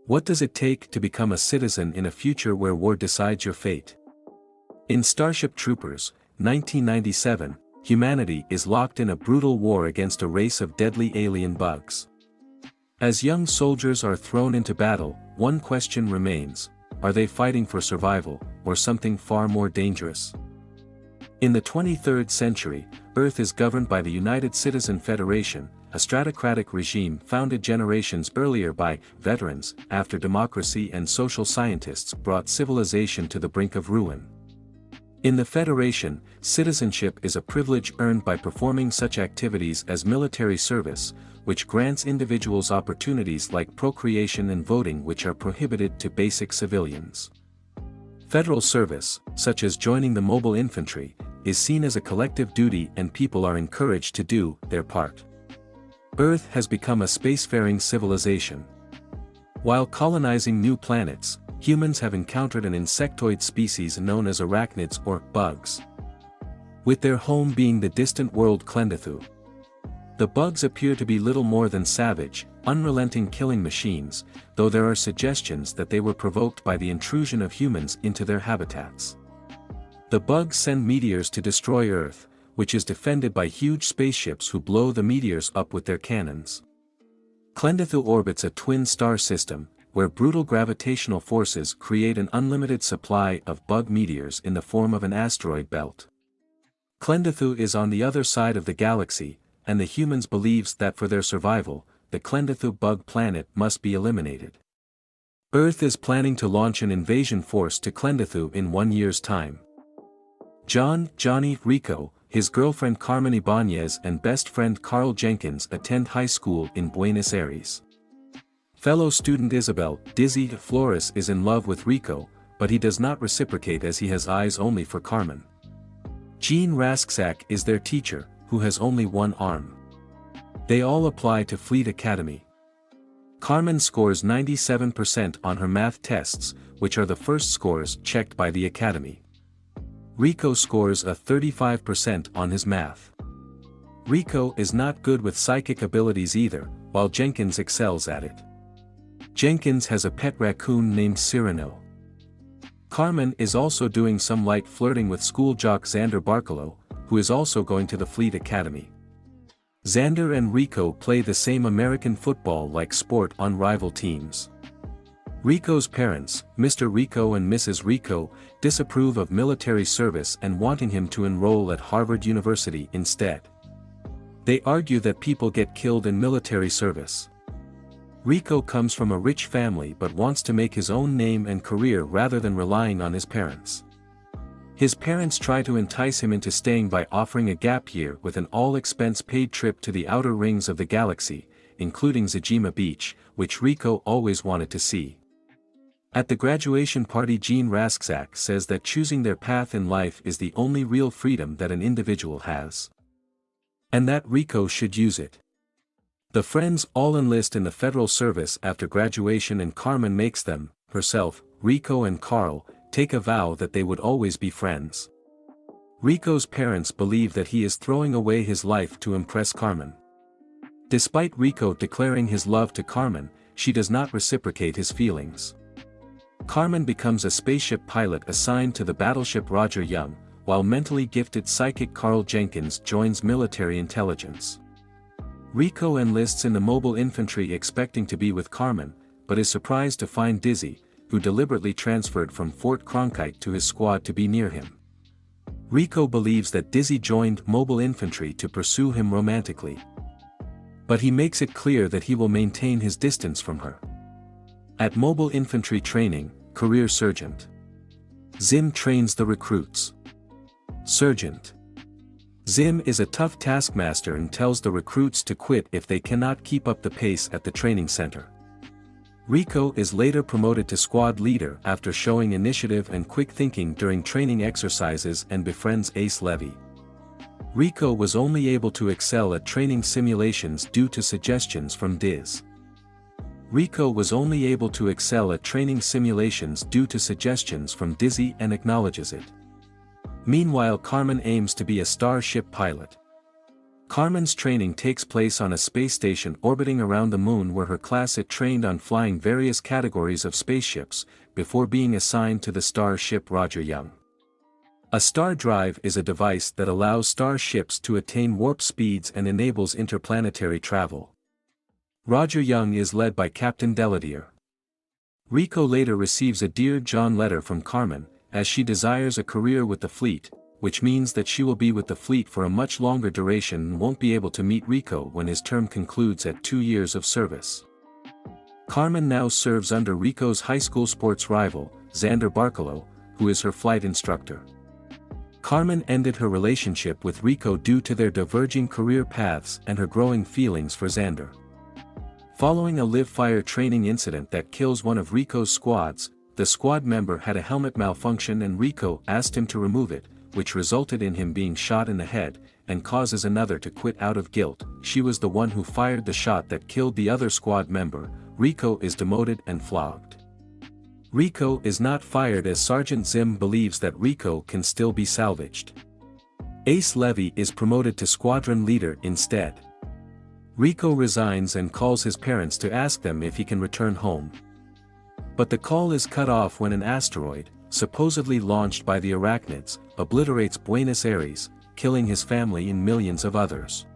What does it take to become a citizen in a future where war decides your fate? In Starship Troopers, 1997, humanity is locked in a brutal war against a race of deadly alien bugs. As young soldiers are thrown into battle, one question remains: are they fighting for survival, or something far more dangerous? In the 23rd century, Earth is governed by the United Citizen Federation, a stratocratic regime founded generations earlier by veterans, after democracy and social scientists brought civilization to the brink of ruin. In the Federation, citizenship is a privilege earned by performing such activities as military service, which grants individuals opportunities like procreation and voting which are prohibited to basic civilians. Federal service, such as joining the mobile infantry, is seen as a collective duty and people are encouraged to do their part. Earth has become a spacefaring civilization. While colonizing new planets, humans have encountered an insectoid species known as arachnids or bugs. With their home being the distant world Clendathu. The bugs appear to be little more than savage, unrelenting killing machines, though there are suggestions that they were provoked by the intrusion of humans into their habitats. The bugs send meteors to destroy Earth, which is defended by huge spaceships who blow the meteors up with their cannons. Clendathu orbits a twin star system, where brutal gravitational forces create an unlimited supply of bug meteors in the form of an asteroid belt. Clendathu is on the other side of the galaxy, and the humans believes that for their survival, the Clendathu bug planet must be eliminated. Earth is planning to launch an invasion force to Clendathu in 1 year's time. Johnny, Rico, his girlfriend Carmen Ibanez and best friend Carl Jenkins attend high school in Buenos Aires. Fellow student Isabel, Dizzy Flores is in love with Rico, but he does not reciprocate as he has eyes only for Carmen. Jean Rasksak is their teacher, who has only one arm. They all apply to Fleet Academy. Carmen scores 97% on her math tests, which are the first scores checked by the Academy. Rico scores a 35% on his math. Rico is not good with psychic abilities either, while Jenkins excels at it. Jenkins has a pet raccoon named Cyrano. Carmen is also doing some light flirting with school jock Xander Barkalow, who is also going to the Fleet Academy. Xander and Rico play the same American football-like sport on rival teams. Rico's parents, Mr. Rico and Mrs. Rico, disapprove of military service and wanting him to enroll at Harvard University instead. They argue that people get killed in military service. Rico comes from a rich family but wants to make his own name and career rather than relying on his parents. His parents try to entice him into staying by offering a gap year with an all-expense-paid trip to the outer rings of the galaxy, including Zajima Beach, which Rico always wanted to see. At the graduation party, Jean Rasksak says that choosing their path in life is the only real freedom that an individual has. And that Rico should use it. The friends all enlist in the federal service after graduation and Carmen makes them, herself, Rico and Carl, take a vow that they would always be friends. Rico's parents believe that he is throwing away his life to impress Carmen. Despite Rico declaring his love to Carmen, she does not reciprocate his feelings. Carmen becomes a spaceship pilot assigned to the battleship Roger Young, while mentally gifted psychic Carl Jenkins joins military intelligence. Rico enlists in the mobile infantry expecting to be with Carmen, but is surprised to find Dizzy, who deliberately transferred from Fort Cronkite to his squad to be near him. Rico believes that Dizzy joined mobile infantry to pursue him romantically. But he makes it clear that he will maintain his distance from her. At mobile infantry training, career sergeant Zim trains the recruits. Sergeant Zim is a tough taskmaster and tells the recruits to quit if they cannot keep up the pace at the training center. Rico is later promoted to squad leader after showing initiative and quick thinking during training exercises and befriends Ace Levy. Rico was only able to excel at training simulations due to suggestions from Diz. Rico was only able to excel at training simulations due to suggestions from Dizzy and acknowledges it. Meanwhile, Carmen aims to be a Starship pilot. Carmen's training takes place on a space station orbiting around the moon where her class it trained on flying various categories of spaceships, before being assigned to the Starship Roger Young. A star drive is a device that allows starships to attain warp speeds and enables interplanetary travel. Roger Young is led by Captain Deladier. Rico later receives a Dear John letter from Carmen, as she desires a career with the fleet, which means that she will be with the fleet for a much longer duration and won't be able to meet Rico when his term concludes at 2 years of service. Carmen now serves under Rico's high school sports rival, Xander Barkalow, who is her flight instructor. Carmen ended her relationship with Rico due to their diverging career paths and her growing feelings for Xander. Following a live-fire training incident that kills one of Rico's squads, the squad member had a helmet malfunction and Rico asked him to remove it, which resulted in him being shot in the head, and causes another to quit out of guilt. She was the one who fired the shot that killed the other squad member. Rico is demoted and flogged. Rico is not fired as Sergeant Zim believes that Rico can still be salvaged. Ace Levy is promoted to squadron leader instead. Rico resigns and calls his parents to ask them if he can return home. But the call is cut off when an asteroid, supposedly launched by the Arachnids, obliterates Buenos Aires, killing his family and millions of others.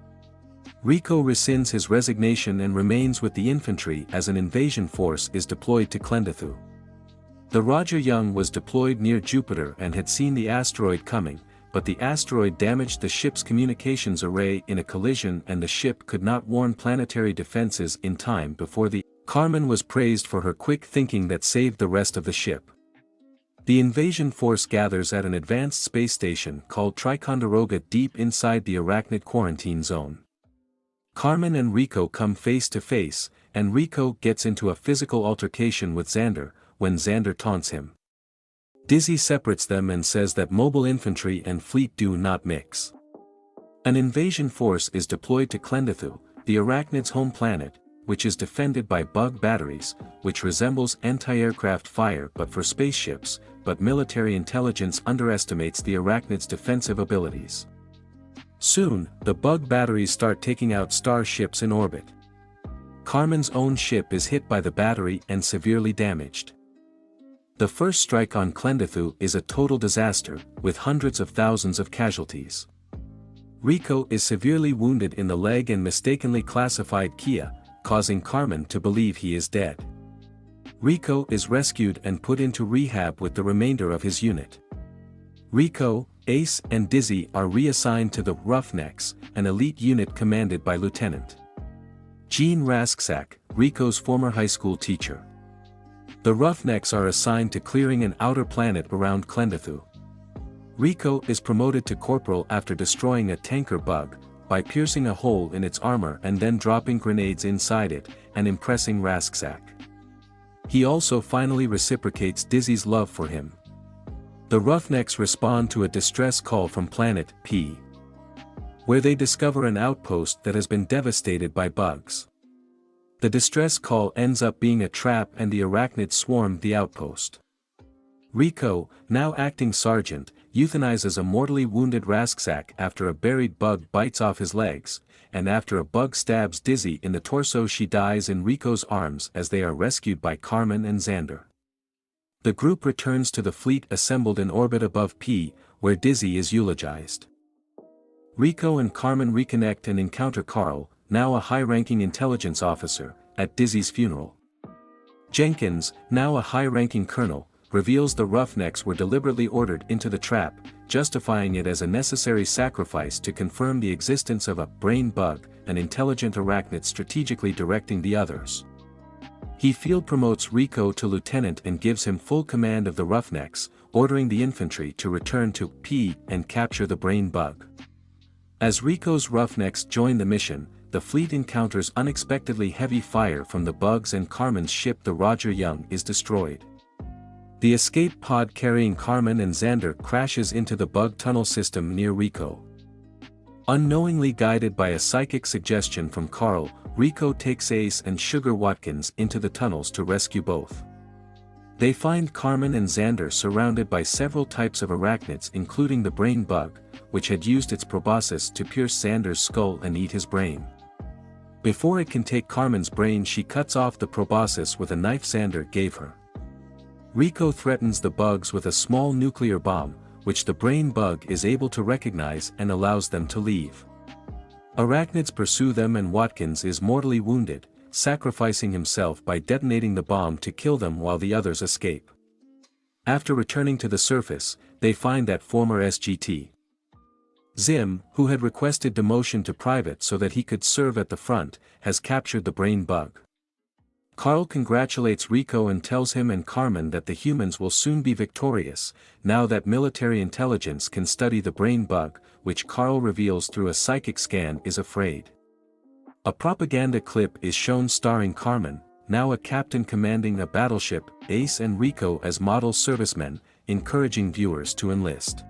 Rico rescinds his resignation and remains with the infantry as an invasion force is deployed to Clendathu. The Roger Young was deployed near Jupiter and had seen the asteroid coming, but the asteroid damaged the ship's communications array in a collision and the ship could not warn planetary defenses in time before the Carmen was praised for her quick thinking that saved the rest of the ship. The invasion force gathers at an advanced space station called Ticonderoga deep inside the Arachnid quarantine zone. Carmen and Rico come face to face, and Rico gets into a physical altercation with Xander, when Xander taunts him. Dizzy separates them and says that mobile infantry and fleet do not mix. An invasion force is deployed to Clendathu, the Arachnids' home planet, which is defended by bug batteries, which resembles anti-aircraft fire but for spaceships, but military intelligence underestimates the Arachnids' defensive abilities. Soon, the bug batteries start taking out starships in orbit. Carmen's own ship is hit by the battery and severely damaged. The first strike on Clendathu is a total disaster, with hundreds of thousands of casualties. Rico is severely wounded in the leg and mistakenly classified Kia, causing Carmen to believe he is dead. Rico is rescued and put into rehab with the remainder of his unit. Rico, Ace and Dizzy are reassigned to the Roughnecks, an elite unit commanded by Lieutenant Gene Rasksak, Rico's former high school teacher. The Roughnecks are assigned to clearing an outer planet around Clendathu. Rico is promoted to corporal after destroying a tanker bug, by piercing a hole in its armor and then dropping grenades inside it, and impressing Rasksak. He also finally reciprocates Dizzy's love for him. The Roughnecks respond to a distress call from Planet P, where they discover an outpost that has been devastated by bugs. The distress call ends up being a trap and the Arachnids swarm the outpost. Rico, now acting sergeant, euthanizes a mortally wounded Rasksak after a buried bug bites off his legs, and after a bug stabs Dizzy in the torso she dies in Rico's arms as they are rescued by Carmen and Xander. The group returns to the fleet assembled in orbit above P, where Dizzy is eulogized. Rico and Carmen reconnect and encounter Carl, now a high-ranking intelligence officer, at Dizzy's funeral. Jenkins, now a high-ranking colonel, reveals the Roughnecks were deliberately ordered into the trap, justifying it as a necessary sacrifice to confirm the existence of a brain bug, an intelligent arachnid strategically directing the others. He field promotes Rico to lieutenant and gives him full command of the Roughnecks, ordering the infantry to return to P and capture the brain bug. As Rico's Roughnecks join the mission, the fleet encounters unexpectedly heavy fire from the bugs and Carmen's ship the Roger Young is destroyed. The escape pod carrying Carmen and Xander crashes into the bug tunnel system near Rico. Unknowingly guided by a psychic suggestion from Carl, Rico takes Ace and Sugar Watkins into the tunnels to rescue both. They find Carmen and Xander surrounded by several types of arachnids including the brain bug, which had used its proboscis to pierce Xander's skull and eat his brain. Before it can take Carmen's brain, she cuts off the proboscis with a knife Xander gave her. Rico threatens the bugs with a small nuclear bomb, which the brain bug is able to recognize and allows them to leave. Arachnids pursue them and Watkins is mortally wounded, sacrificing himself by detonating the bomb to kill them while the others escape. After returning to the surface, they find that former SGT Zim, who had requested demotion to private so that he could serve at the front, has captured the brain bug. Carl congratulates Rico and tells him and Carmen that the humans will soon be victorious, now that military intelligence can study the brain bug, which Carl reveals through a psychic scan is afraid. A propaganda clip is shown starring Carmen, now a captain commanding a battleship, Ace and Rico as model servicemen, encouraging viewers to enlist.